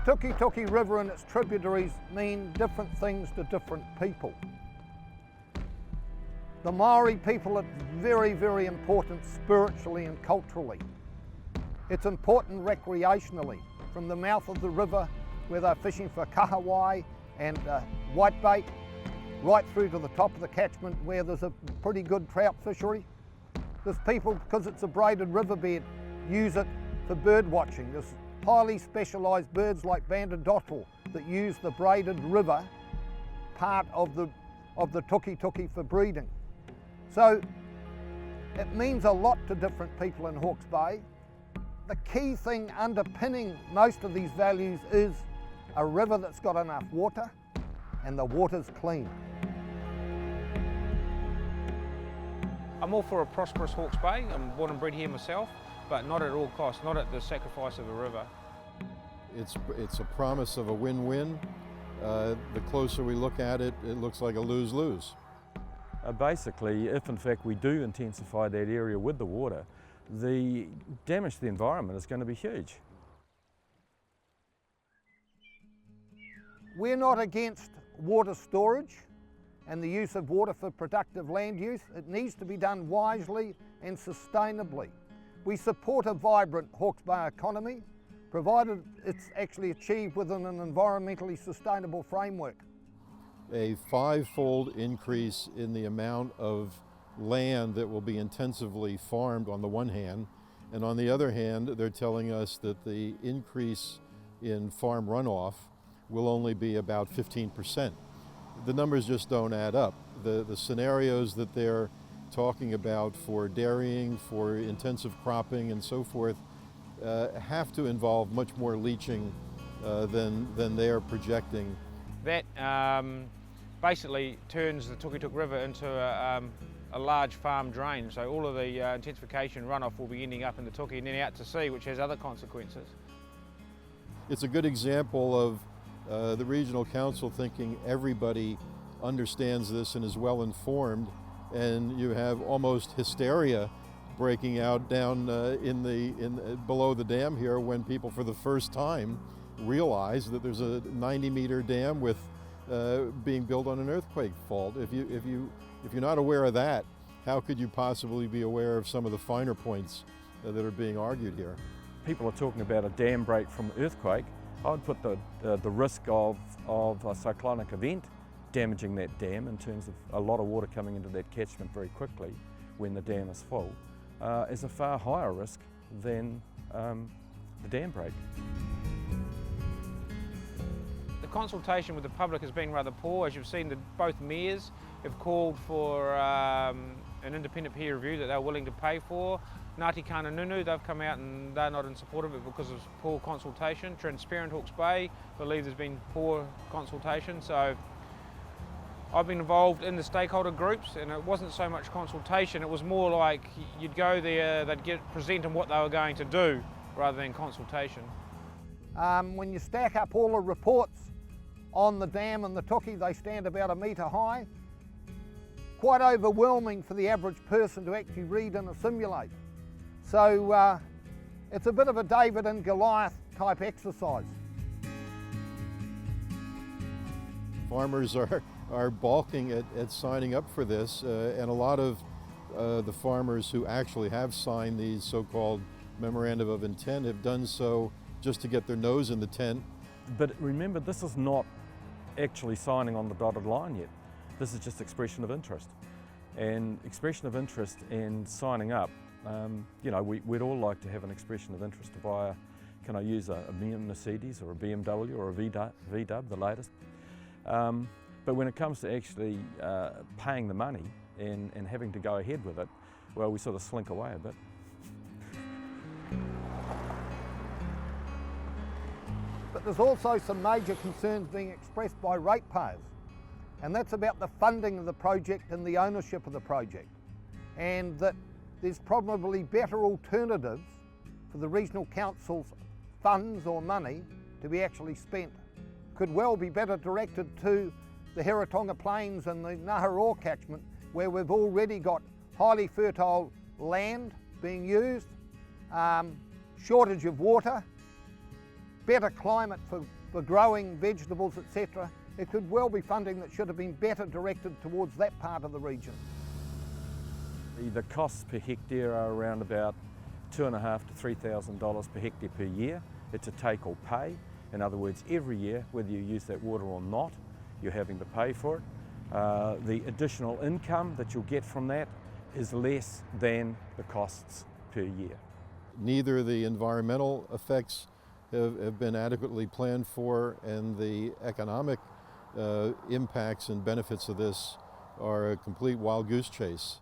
Tukituki River and its tributaries mean different things to different people. The Maori people are very, very important spiritually and culturally. It's important recreationally, from the mouth of the river where they're fishing for kahawai and whitebait, right through to the top of the catchment where there's a pretty good trout fishery. There's people, because it's a braided riverbed, use it for bird watching. There's highly specialised birds like banded dotterel that use the braided river part of the Tukituki for breeding. So it means a lot to different people in Hawke's Bay. The key thing underpinning most of these values is a river that's got enough water and the water's clean. I'm all for a prosperous Hawke's Bay. I'm born and bred here myself, but not at all costs, not at the sacrifice of a river. It's a promise of a win-win. The closer we look at it, it looks like a lose-lose. Basically, if in fact we do intensify that area with the water, the damage to the environment is going to be huge. We're not against water storage and the use of water for productive land use. It needs to be done wisely and sustainably. We support a vibrant Hawke's Bay economy, provided it's actually achieved within an environmentally sustainable framework. A five-fold increase in the amount of land that will be intensively farmed on the one hand, and on the other hand, they're telling us that the increase in farm runoff will only be about 15%. The numbers just don't add up. The scenarios that they're talking about for dairying, for intensive cropping and so forth, have to involve much more leaching than they're projecting. That basically turns the Tukituki River into a large farm drain, so all of the intensification runoff will be ending up in the Tuki and then out to sea, which has other consequences. It's a good example of the regional council thinking everybody understands this and is well informed, and you have almost hysteria breaking out down below the dam here when people for the first time realize that there's a 90-meter dam with being built on an earthquake fault. If you're not aware of that, how could you possibly be aware of some of the finer points that are being argued here? People are talking about a dam break from earthquake. I would put the risk of a cyclonic event damaging that dam in terms of a lot of water coming into that catchment very quickly when the dam is full is a far higher risk than the dam break. The consultation with the public has been rather poor. As you've seen, both mayors have called for an independent peer review that they're willing to pay for. Ngāti Kāinanunu, they've come out and they're not in support of it because of poor consultation. Transparent Hawke's Bay believe there's been poor consultation. So I've been involved in the stakeholder groups, and it wasn't so much consultation, it was more like you'd go there, they'd present them what they were going to do rather than consultation. When you stack up all the reports on the dam and the Tuki, they stand about 1 metre high. Quite overwhelming for the average person to actually read and assimilate. So it's a bit of a David and Goliath type exercise. Farmers are balking at signing up for this, and a lot of the farmers who actually have signed these so-called memorandum of intent have done so just to get their nose in the tent. But remember, this is not actually signing on the dotted line yet. This is just expression of interest. And expression of interest and signing up, you know, we'd all like to have an expression of interest to buy can I use a Mercedes or a BMW or a VW, the latest. But when it comes to actually paying the money and having to go ahead with it, well, we sort of slink away a bit. But there's also some major concerns being expressed by ratepayers, and that's about the funding of the project and the ownership of the project, and that there's probably better alternatives for the regional council's funds or money to be actually spent. Could well be better directed to the Heritonga Plains and the Ngāhara catchment, where we've already got highly fertile land being used, shortage of water, better climate for for growing vegetables, etc., it could well be funding that should have been better directed towards that part of the region. The costs per hectare are around about $2,500 to $3,000 per hectare per year. It's a take or pay. In other words, every year, whether you use that water or not, you're having to pay for it. The additional income that you'll get from that is less than the costs per year. Neither the environmental effects have been adequately planned for, and the economic impacts and benefits of this are a complete wild goose chase.